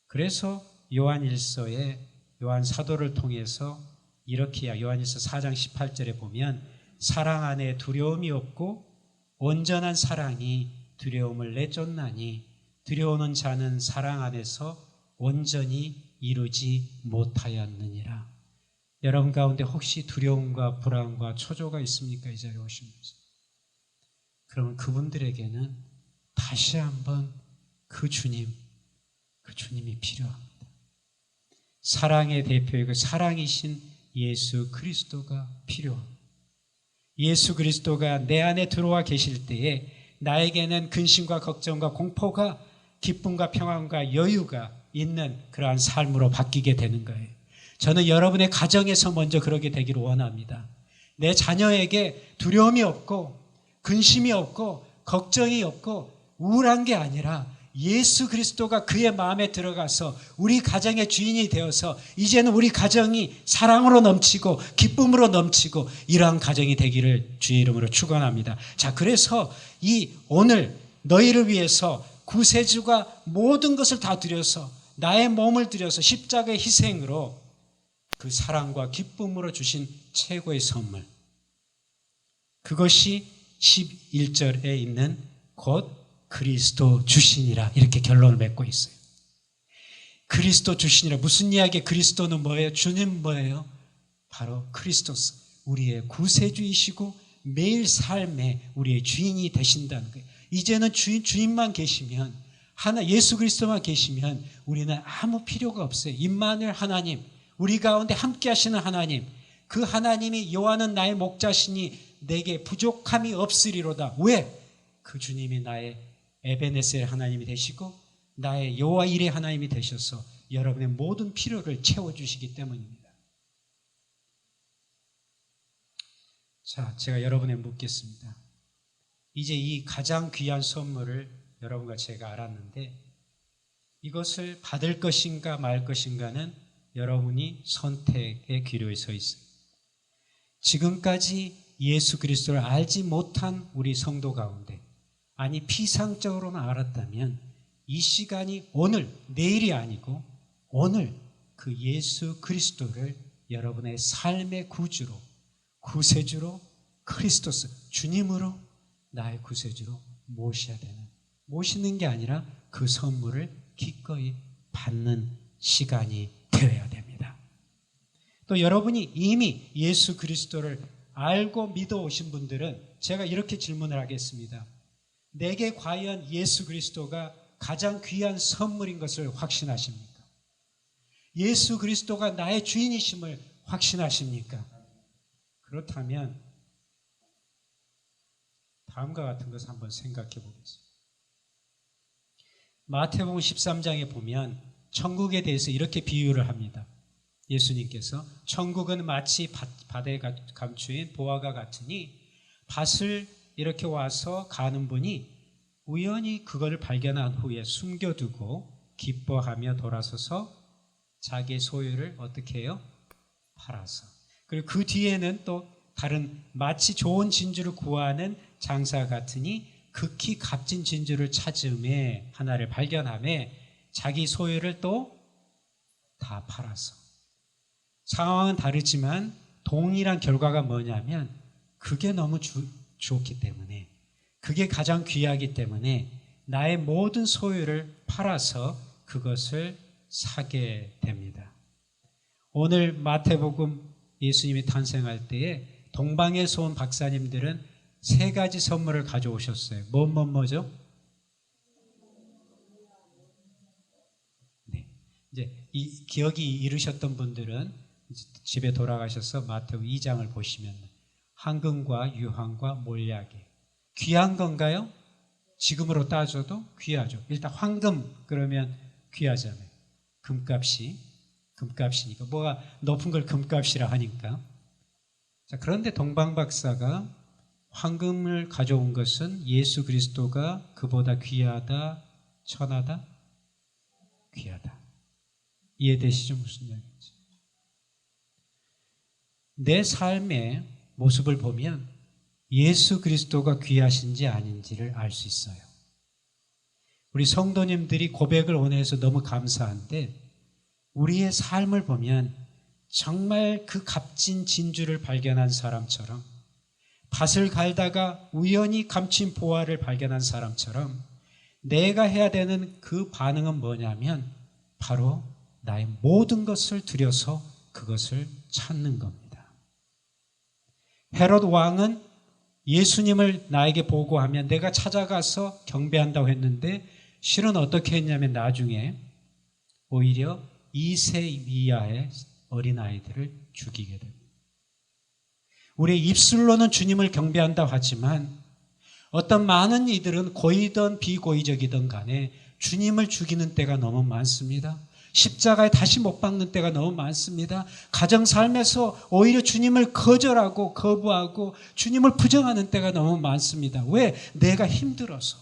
그래서 요한 1서에 요한 사도를 통해서 이렇게 요한 1서 4장 18절에 보면 사랑 안에 두려움이 없고 온전한 사랑이 두려움을 내쫓나니 두려우는 자는 사랑 안에서 온전히 이루지 못하였느니라. 여러분 가운데 혹시 두려움과 불안과 초조가 있습니까? 이 자리에 오시면서. 그러면 그분들에게는 다시 한번 그 주님이 필요합니다. 사랑의 대표이고 사랑이신 예수 그리스도가 필요합니다. 예수 그리스도가 내 안에 들어와 계실 때에 나에게는 근심과 걱정과 공포가 기쁨과 평안과 여유가 있는 그러한 삶으로 바뀌게 되는 거예요. 저는 여러분의 가정에서 먼저 그러게 되기를 원합니다. 내 자녀에게 두려움이 없고 근심이 없고 걱정이 없고 우울한 게 아니라 예수 그리스도가 그의 마음에 들어가서 우리 가정의 주인이 되어서 이제는 우리 가정이 사랑으로 넘치고 기쁨으로 넘치고 이러한 가정이 되기를 주의 이름으로 축원합니다. 자, 그래서 오늘 너희를 위해서 구세주가 모든 것을 다 드려서 나의 몸을 들여서 십자가의 희생으로 그 사랑과 기쁨으로 주신 최고의 선물, 그것이 11절에 있는 곧 그리스도 주시니라, 이렇게 결론을 맺고 있어요. 그리스도 주시니라. 무슨 이야기? 그리스도는 뭐예요? 주님 뭐예요? 바로 크리스토스, 우리의 구세주이시고 매일 삶에 우리의 주인이 되신다는 거예요. 이제는 주인만 계시면, 예수 그리스도만 계시면 우리는 아무 필요가 없어요. 임마누엘 하나님, 우리 가운데 함께 하시는 하나님, 그 하나님이 여호와는 나의 목자시니 내게 부족함이 없으리로다. 왜? 그 주님이 나의 에베네셀 하나님이 되시고 나의 여호와 일의 하나님이 되셔서 여러분의 모든 필요를 채워주시기 때문입니다. 자, 제가 여러분에 묻겠습니다. 이제 이 가장 귀한 선물을 여러분과 제가 알았는데 이것을 받을 것인가 말 것인가는 여러분이 선택의 기로에 서 있어요. 지금까지 예수 그리스도를 알지 못한 우리 성도 가운데, 아니 피상적으로만 알았다면 이 시간이 오늘, 내일이 아니고 오늘 그 예수 그리스도를 여러분의 삶의 구주로, 구세주로, 크리스토스, 주님으로 나의 구세주로 모셔야 되는, 모시는 게 아니라 그 선물을 기꺼이 받는 시간이 되어야 됩니다. 또 여러분이 이미 예수 그리스도를 알고 믿어 오신 분들은 제가 이렇게 질문을 하겠습니다. 내게 과연 예수 그리스도가 가장 귀한 선물인 것을 확신하십니까? 예수 그리스도가 나의 주인이심을 확신하십니까? 그렇다면 다음과 같은 것을 한번 생각해 보겠습니다. 마태복음 13장에 보면 천국에 대해서 이렇게 비유를 합니다. 예수님께서 천국은 마치 밭에 감추인 보화가 같으니 밭을 이렇게 와서 가는 분이 우연히 그걸 발견한 후에 숨겨두고 기뻐하며 돌아서서 자기의 소유를 어떻게 해요? 팔아서. 그리고 그 뒤에는 또 다른 마치 좋은 진주를 구하는 장사 같으니 극히 값진 진주를 찾음에 하나를 발견함에 자기 소유를 또 다 팔아서. 상황은 다르지만 동일한 결과가 뭐냐면 그게 너무 좋기 때문에, 그게 가장 귀하기 때문에 나의 모든 소유를 팔아서 그것을 사게 됩니다. 오늘 마태복음 예수님이 탄생할 때에 동방에서 온 박사님들은 세 가지 선물을 가져오셨어요. 뭐죠? 네. 이제 이 기억이 이르셨던 분들은 집에 돌아가셔서 마태복음 2장을 보시면 황금과 유황과 몰약이 귀한 건가요? 지금으로 따져도 귀하죠. 일단 황금 그러면 귀하잖아요. 금값이니까 뭐가 높은 걸 금값이라 하니까. 자, 그런데 동방 박사가 황금을 가져온 것은 예수 그리스도가 그보다 귀하다, 천하다, 귀하다. 이해되시죠? 무슨 이야기인지. 내 삶의 모습을 보면 예수 그리스도가 귀하신지 아닌지를 알 수 있어요. 우리 성도님들이 고백을 원해서 너무 감사한데 우리의 삶을 보면 정말 그 값진 진주를 발견한 사람처럼, 밭을 갈다가 우연히 감춘 보화를 발견한 사람처럼 내가 해야 되는 그 반응은 뭐냐면 바로 나의 모든 것을 들여서 그것을 찾는 겁니다. 헤롯 왕은 예수님을 나에게 보고하면 내가 찾아가서 경배한다고 했는데 실은 어떻게 했냐면 나중에 오히려 2세 이하의 어린아이들을 죽이게 됩니다. 우리 입술로는 주님을 경배한다고 하지만 어떤 많은 이들은 고의든 비고의적이든 간에 주님을 죽이는 때가 너무 많습니다. 십자가에 다시 못 박는 때가 너무 많습니다. 가정 삶에서 오히려 주님을 거절하고 거부하고 주님을 부정하는 때가 너무 많습니다. 왜? 내가 힘들어서.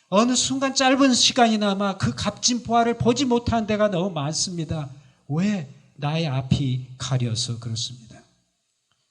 어느 순간 짧은 시간이나마 그 값진 보화를 보지 못하는 데가 너무 많습니다. 왜? 나의 앞이 가려서 그렇습니다.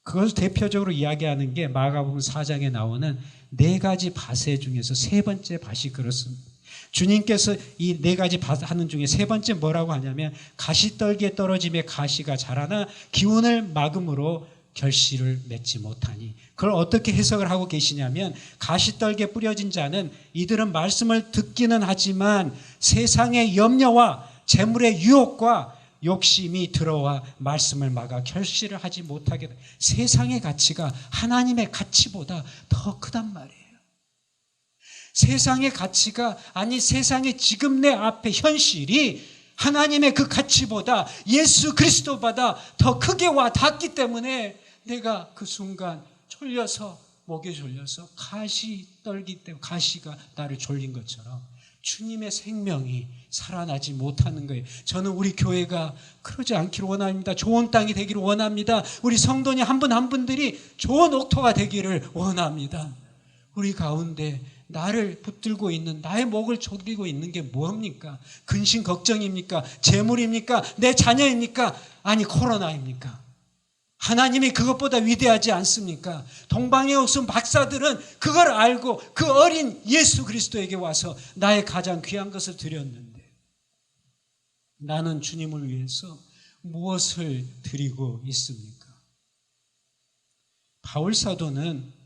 그것을 대표적으로 이야기하는 게 마가복음 4장에 나오는 4가지 밭의 중에서 3번째 밭이 그렇습니다. 주님께서 이 4가지 밭 하는 중에 3번째 뭐라고 하냐면 가시떨기에 떨어짐에 가시가 자라나 기운을 막음으로 결실을 맺지 못하니, 그걸 어떻게 해석을 하고 계시냐면 가시떨기에 뿌려진 자는 이들은 말씀을 듣기는 하지만 세상의 염려와 재물의 유혹과 욕심이 들어와 말씀을 막아 결실을 하지 못하게 돼. 세상의 가치가 하나님의 가치보다 더 크단 말이에요. 세상의 가치가, 아니 세상의 지금 내 앞에 현실이 하나님의 그 가치보다 예수 그리스도보다 더 크게 와 닿기 때문에 내가 그 순간 졸려서, 목이 졸려서 가시 떨기 때문에 가시가 나를 졸린 것처럼 주님의 생명이 살아나지 못하는 거예요. 저는 우리 교회가 그러지 않기를 원합니다. 좋은 땅이 되기를 원합니다. 우리 성도님 한 분 한 분들이 좋은 옥토가 되기를 원합니다. 우리 가운데 나를 붙들고 있는, 나의 목을 졸이고 있는 게 뭡니까? 근심 걱정입니까? 재물입니까? 내 자녀입니까? 아니 코로나입니까? 하나님이 그것보다 위대하지 않습니까? 동방의 옥슨 박사들은 그걸 알고 그 어린 예수 그리스도에게 와서 나의 가장 귀한 것을 드렸는데 나는 주님을 위해서 무엇을 드리고 있습니까? 바울 사도는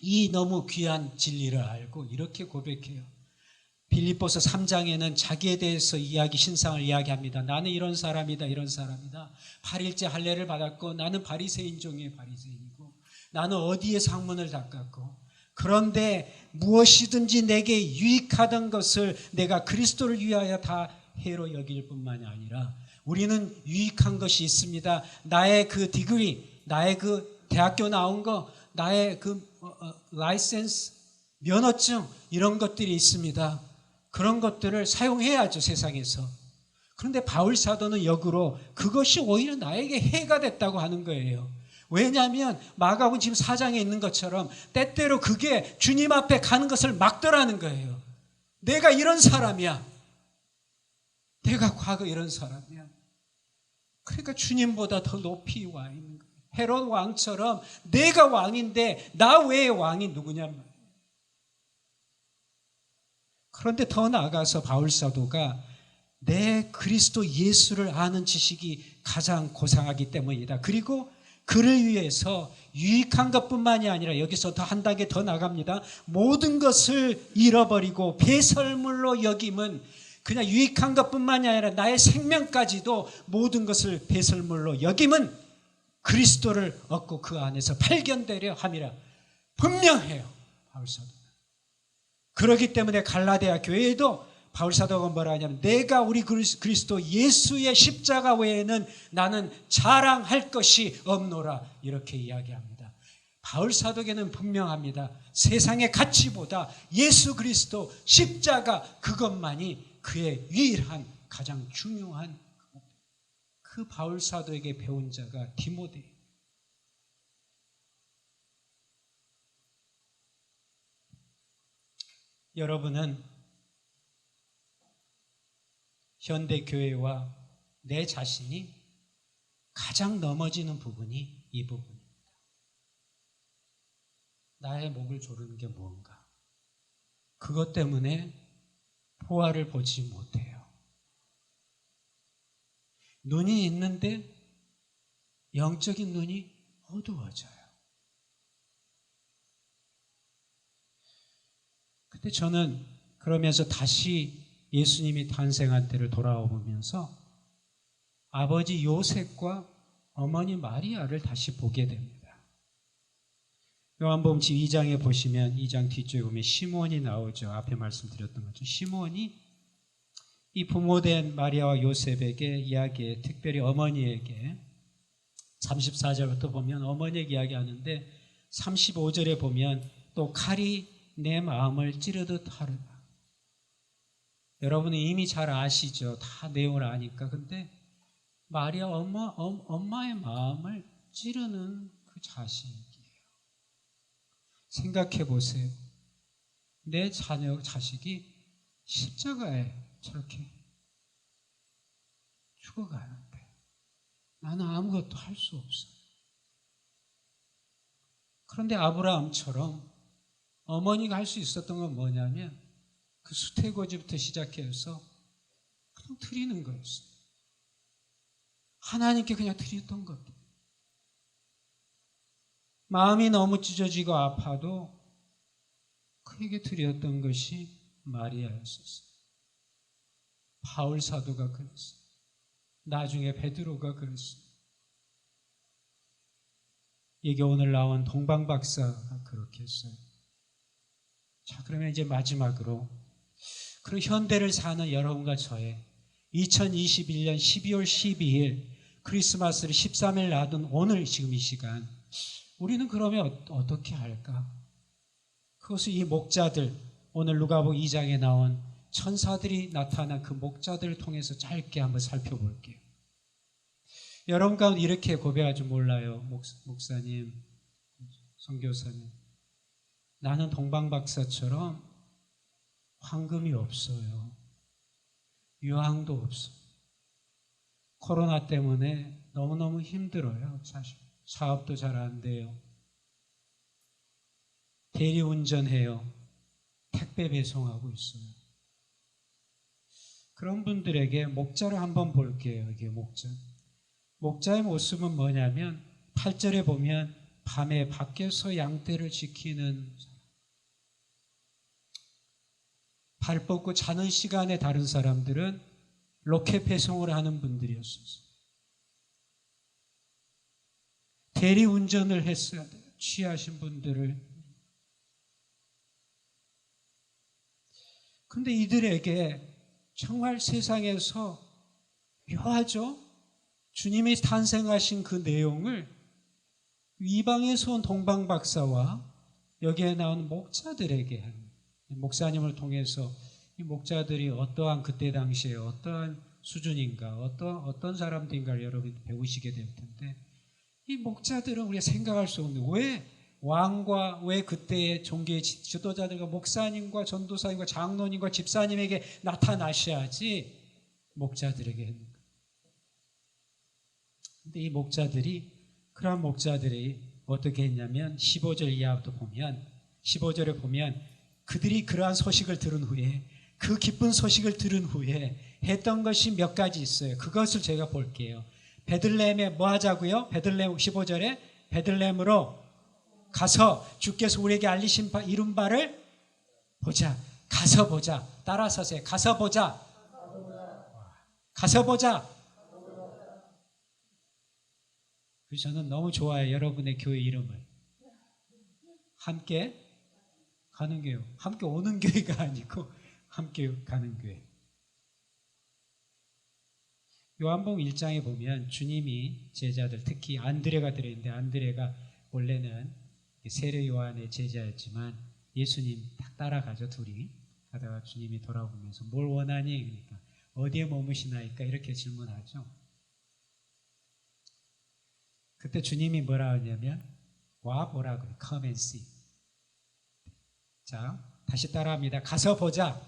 이 너무 귀한 진리를 알고 이렇게 고백해요. 빌립보서 3장에는 자기에 대해서 신상을 이야기합니다. 나는 이런 사람이다, 이런 사람이다. 8일째 할례를 받았고 나는 바리새인 중에 바리새인이고 나는 어디에 상문을 닦았고 그런데 무엇이든지 내게 유익하던 것을 내가 그리스도를 위하여 다 해로 여길 뿐만이 아니라 우리는 유익한 것이 있습니다. 나의 그 디그리, 나의 그 대학교 나온 거, 나의 그 라이센스, 면허증 이런 것들이 있습니다. 그런 것들을 사용해야죠, 세상에서. 그런데 바울 사도는 역으로 그것이 오히려 나에게 해가 됐다고 하는 거예요. 왜냐하면 마가복음 지금 4장에 있는 것처럼 때때로 그게 주님 앞에 가는 것을 막더라는 거예요. 내가 이런 사람이야. 내가 과거 이런 사람이야. 그러니까 주님보다 더 높이 와 있는 거예요. 헤롯 왕처럼 내가 왕인데 나 외에 왕이 누구냔 말이에요. 그런데 더 나아가서 바울 사도가 내 그리스도 예수를 아는 지식이 가장 고상하기 때문이다. 그리고 그를 위해서 유익한 것뿐만이 아니라 여기서 더 한 단계 더 나갑니다. 모든 것을 잃어버리고 배설물로 여김은 그냥 유익한 것뿐만이 아니라 나의 생명까지도 모든 것을 배설물로 여김은 그리스도를 얻고 그 안에서 발견되려 함이라. 분명해요, 바울 사도. 그렇기 때문에 갈라디아 교회에도 바울 사도가 뭐라 하냐면 내가 우리 그리스도 예수의 십자가 외에는 나는 자랑할 것이 없노라 이렇게 이야기합니다. 바울 사도에게는 분명합니다. 세상의 가치보다 예수 그리스도 십자가 그것만이 그의 유일한 가장 중요한 그 바울 사도에게 배운 자가 디모데. 여러분은 현대교회와 내 자신이 가장 넘어지는 부분이 이 부분입니다. 나의 목을 조르는 게 무언가. 그것 때문에 보화를 보지 못해요. 눈이 있는데 영적인 눈이 어두워져요. 근데 저는 그러면서 다시 예수님이 탄생한 때를 돌아보면서 아버지 요셉과 어머니 마리아를 다시 보게 됩니다. 요한복음 2장에 보시면 2장 뒤쪽에 보면 시몬이 나오죠. 앞에 말씀드렸던 것처럼 시몬이 이 부모된 마리아와 요셉에게 이야기해, 특별히 어머니에게 34절부터 보면 어머니에게 이야기하는데 35절에 보면 또 칼이 내 마음을 찌르듯 하르다. 여러분은 이미 잘 아시죠. 다 내용을 아니까. 근데 마리아 엄마의 마음을 찌르는 그 자식이에요. 생각해 보세요. 내 자식이 십자가에 저렇게 죽어가는데 나는 아무것도 할 수 없어요. 그런데 아브라함처럼 어머니가 할 수 있었던 건 뭐냐면 그 수태고지부터 시작해서 그냥 드리는 거였어요. 하나님께 그냥 드렸던 것. 마음이 너무 찢어지고 아파도 그에게 드렸던 것이 마리아였었어요. 바울 사도가 그랬어요. 나중에 베드로가 그랬어요. 이게 오늘 나온 동방 박사가 그렇게 했어요. 자, 그러면 이제 마지막으로 그리고 현대를 사는 여러분과 저의 2021년 12월 12일 크리스마스를 13일 놔둔 오늘 지금 이 시간 우리는 그러면 어떻게 할까? 그것을 이 목자들 오늘 누가복음 2장에 나온 천사들이 나타난 그 목자들을 통해서 짧게 한번 살펴볼게요. 여러분 가운데 이렇게 고백할 줄 몰라요. 목사님, 선교사님. 나는 동방박사처럼 황금이 없어요. 유황도 없어요. 코로나 때문에 너무너무 힘들어요. 사실 사업도 잘 안 돼요. 대리운전해요. 택배 배송하고 있어요. 그런 분들에게 목자를 한번 볼게요. 이게 목자. 목자의 모습은 뭐냐면 8절에 보면 밤에 밖에서 양떼를 지키는 사람. 발 뻗고 자는 시간에 다른 사람들은 로켓 배송을 하는 분들이었어요. 대리운전을 했어야 돼요. 취하신 분들을. 그런데 이들에게 정말 세상에서 묘하죠? 주님이 탄생하신 그 내용을 이방에서 온 동방박사와 여기에 나온 목자들에게 목사님을 통해서 이 목자들이 어떠한 그때 당시에 어떠한 수준인가 어떤 사람들인가를 여러분이 배우시게 될 텐데 이 목자들은 우리가 생각할 수 없는 왜 왕과 왜 그때의 종교의 지도자들과 목사님과 전도사님과 장로님과 집사님에게 나타나셔야지 목자들에게 했는가. 근데 이 목자들이 그러한 목자들이 어떻게 했냐면 15절 이하부터 보면 15절에 보면 그들이 그러한 소식을 들은 후에 그 기쁜 소식을 들은 후에 했던 것이 몇 가지 있어요. 그것을 제가 볼게요. 베들레헴에 뭐 하자고요? 베들레헴 15절에 베들레헴으로 가서 주께서 우리에게 알리신 이룬 바를 보자. 가서 보자. 따라서세요. 가서 보자. 가서 보자. 그래서 저는 너무 좋아해요. 여러분의 교회 이름을. 함께 가는 교회. 함께 오는 교회가 아니고 함께 가는 교회. 요한복음 1장에 보면 주님이 제자들 특히 안드레가 들어있는데 안드레가 원래는 세례 요한의 제자였지만 예수님 딱 따라가죠. 둘이 가다가 주님이 돌아보면서 뭘 원하니? 그러니까 어디에 머무시나이까? 이렇게 질문하죠. 그때 주님이 뭐라 하냐면 와보라고 Come and see. 자, 다시 따라합니다. 가서 보자.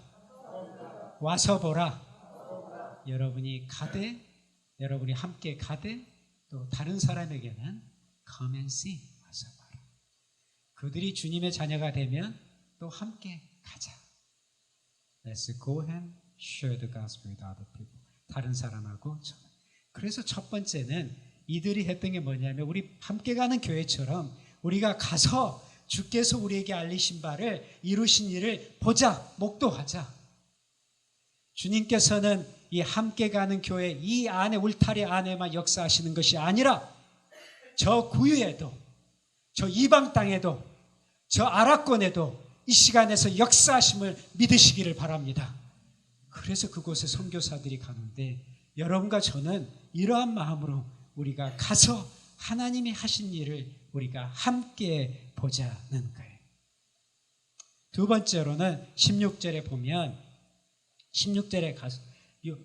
와서 보라. 여러분이 가되 여러분이 함께 가되 또 다른 사람에게는 Come and see. 와서 봐라. 그들이 주님의 자녀가 되면 또 함께 가자. Let's go and share the gospel with other people. 다른 사람하고 전해. 그래서 첫 번째는 이들이 했던 게 뭐냐면 우리 함께 가는 교회처럼 우리가 가서 주께서 우리에게 알리신 바를 이루신 일을 보자, 목도하자. 주님께서는 이 함께 가는 교회 이 안에 울타리 안에만 역사하시는 것이 아니라 저 구유에도 저 이방 땅에도 저 아랍권에도 이 시간에서 역사하심을 믿으시기를 바랍니다. 그래서 그곳에 선교사들이 가는데 여러분과 저는 이러한 마음으로 우리가 가서 하나님이 하신 일을 우리가 함께 보자는 거예요. 두 번째로는 16절에 보면 16절에 가서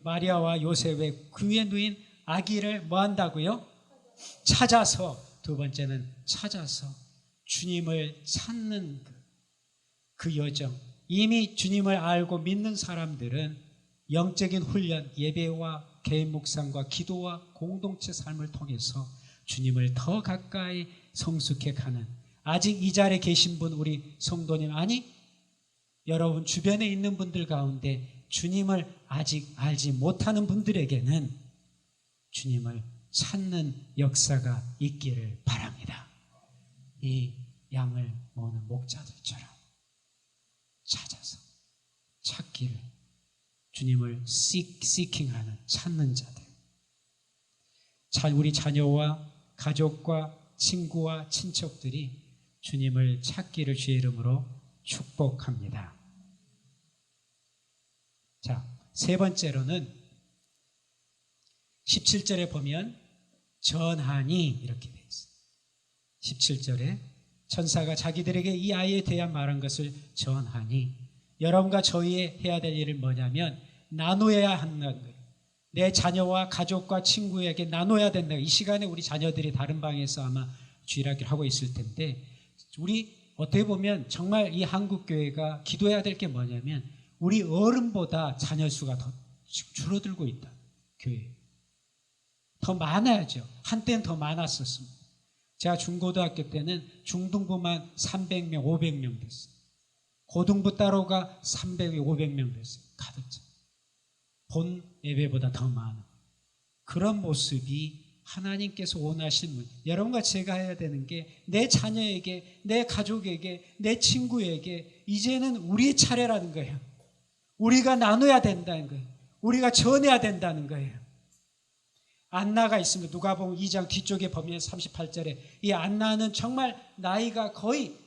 마리아와 요셉의 귀에 누인 아기를 뭐 한다고요? 찾아서, 두 번째는 찾아서 주님을 찾는 그 여정. 이미 주님을 알고 믿는 사람들은 영적인 훈련, 예배와 개인 묵상과 기도와 공동체 삶을 통해서 주님을 더 가까이 성숙해 가는, 아직 이 자리에 계신 분 우리 성도님, 아니 여러분 주변에 있는 분들 가운데 주님을 아직 알지 못하는 분들에게는 주님을 찾는 역사가 있기를 바랍니다. 이 양을 모으는 목자들처럼 찾아서 찾기를, 주님을 seeking하는, 찾는 자들. 우리 자녀와 가족과 친구와 친척들이 주님을 찾기를 주의 이름으로 축복합니다. 자, 세 번째로는 17절에 보면 전하니 이렇게 되어 있어요. 17절에 천사가 자기들에게 이 아이에 대한 말한 것을 전하니, 여러분과 저희의 해야 될 일은 뭐냐면 나누어야 한다는 거예요. 내 자녀와 가족과 친구에게 나눠야 된다. 이 시간에 우리 자녀들이 다른 방에서 아마 주일학교를 하고 있을 텐데, 우리 어떻게 보면 정말 이 한국교회가 기도해야 될 게 뭐냐면 우리 어른보다 자녀 수가 더 줄어들고 있다. 교회 더 많아야죠. 한때는 더 많았었습니다. 제가 중고등학교 때는 중등부만 300명, 500명 됐어요. 고등부 따로가 300, 500명 됐어요. 가득 차. 본 예배보다 더 많은 그런 모습이 하나님께서 원하시는 분. 여러분과 제가 해야 되는 게 내 자녀에게, 내 가족에게, 내 친구에게 이제는 우리의 차례라는 거예요. 우리가 나눠야 된다는 거예요. 우리가 전해야 된다는 거예요. 안나가 있습니다. 누가복음 2장 뒤쪽에 보면 38절에 이 안나는 정말 나이가 거의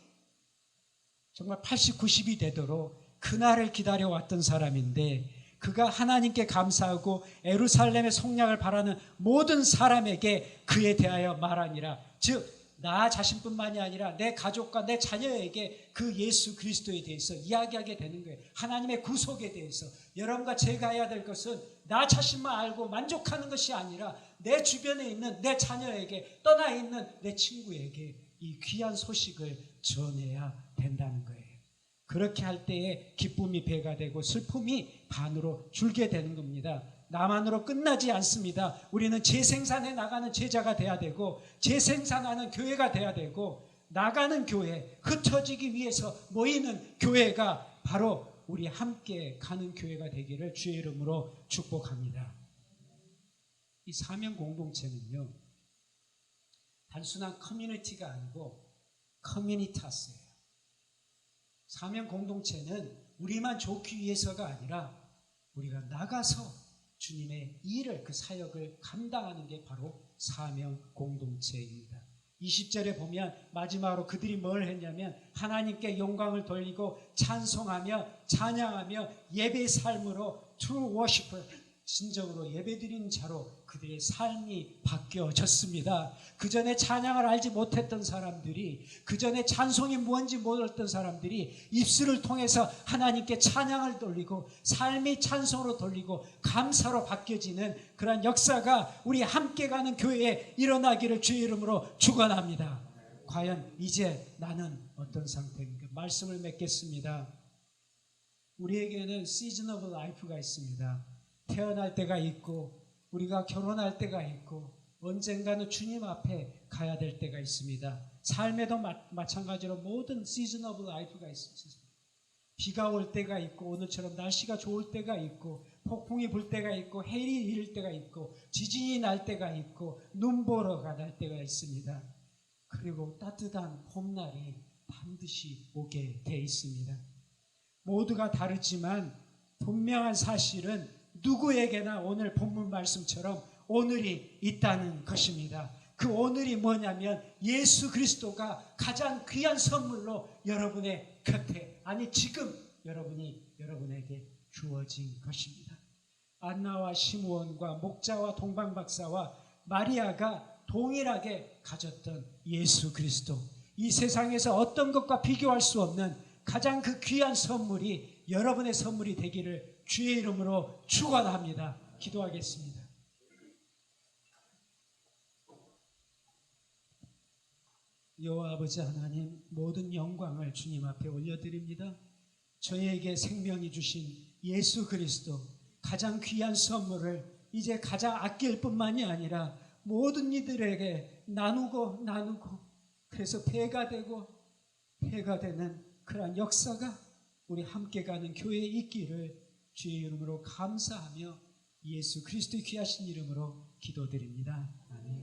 정말 80, 90이 되도록 그날을 기다려왔던 사람인데, 그가 하나님께 감사하고 예루살렘의 속량을 바라는 모든 사람에게 그에 대하여 말하니라. 즉 나 자신뿐만이 아니라 내 가족과 내 자녀에게 그 예수 그리스도에 대해서 이야기하게 되는 거예요. 하나님의 구속에 대해서. 여러분과 제가 해야 될 것은 나 자신만 알고 만족하는 것이 아니라 내 주변에 있는 내 자녀에게, 떠나 있는 내 친구에게 이 귀한 소식을 전해야 된다는 거예요. 그렇게 할 때에 기쁨이 배가 되고 슬픔이 반으로 줄게 되는 겁니다. 나만으로 끝나지 않습니다. 우리는 재생산해 나가는 제자가 돼야 되고, 재생산하는 교회가 돼야 되고, 나가는 교회, 흩어지기 위해서 모이는 교회가 바로 우리 함께 가는 교회가 되기를 주의 이름으로 축복합니다. 이 사명 공동체는요, 단순한 커뮤니티가 아니고 커뮤니타스예요. 사명 공동체는 우리만 좋기 위해서가 아니라 우리가 나가서 주님의 일을, 그 사역을 감당하는 게 바로 사명 공동체입니다. 20절에 보면 마지막으로 그들이 뭘 했냐면 하나님께 영광을 돌리고 찬송하며 찬양하며 예배 삶으로 true worshiper, 진정으로 예배드리는 자로 그들의 삶이 바뀌어졌습니다. 그 전에 찬양을 알지 못했던 사람들이, 그 전에 찬송이 뭔지 몰랐던 사람들이 입술을 통해서 하나님께 찬양을 돌리고 삶이 찬송으로 돌리고 감사로 바뀌어지는 그런 역사가 우리 함께 가는 교회에 일어나기를 주의 이름으로 축원합니다. 과연 이제 나는 어떤 상태입니까? 말씀을 맺겠습니다. 우리에게는 시즌 오브 라이프가 있습니다. 태어날 때가 있고 우리가 결혼할 때가 있고 언젠가는 주님 앞에 가야 될 때가 있습니다. 삶에도 마찬가지로 모든 시즌 오브 라이프가 있습니다. 비가 올 때가 있고 오늘처럼 날씨가 좋을 때가 있고 폭풍이 불 때가 있고 해일이 이를 때가 있고 지진이 날 때가 있고 눈보라가 날 때가 있습니다. 그리고 따뜻한 봄날이 반드시 오게 돼 있습니다. 모두가 다르지만 분명한 사실은 누구에게나 오늘 본문 말씀처럼 오늘이 있다는 것입니다. 그 오늘이 뭐냐면 예수 그리스도가 가장 귀한 선물로 여러분의 곁에, 아니 지금 여러분에게 주어진 것입니다. 안나와 시므온과 목자와 동방박사와 마리아가 동일하게 가졌던 예수 그리스도, 이 세상에서 어떤 것과 비교할 수 없는 가장 그 귀한 선물이 여러분의 선물이 되기를 주의 이름으로 축원합니다. 기도하겠습니다. 여호와 아버지 하나님, 모든 영광을 주님 앞에 올려드립니다. 저희에게 생명이 주신 예수 그리스도, 가장 귀한 선물을 이제 가장 아낄 뿐만이 아니라 모든 이들에게 나누고 그래서 배가 되는 그러한 역사가 우리 함께 가는 교회에 있기를 주의 이름으로 감사하며 예수 그리스도의 귀하신 이름으로 기도드립니다. 아멘.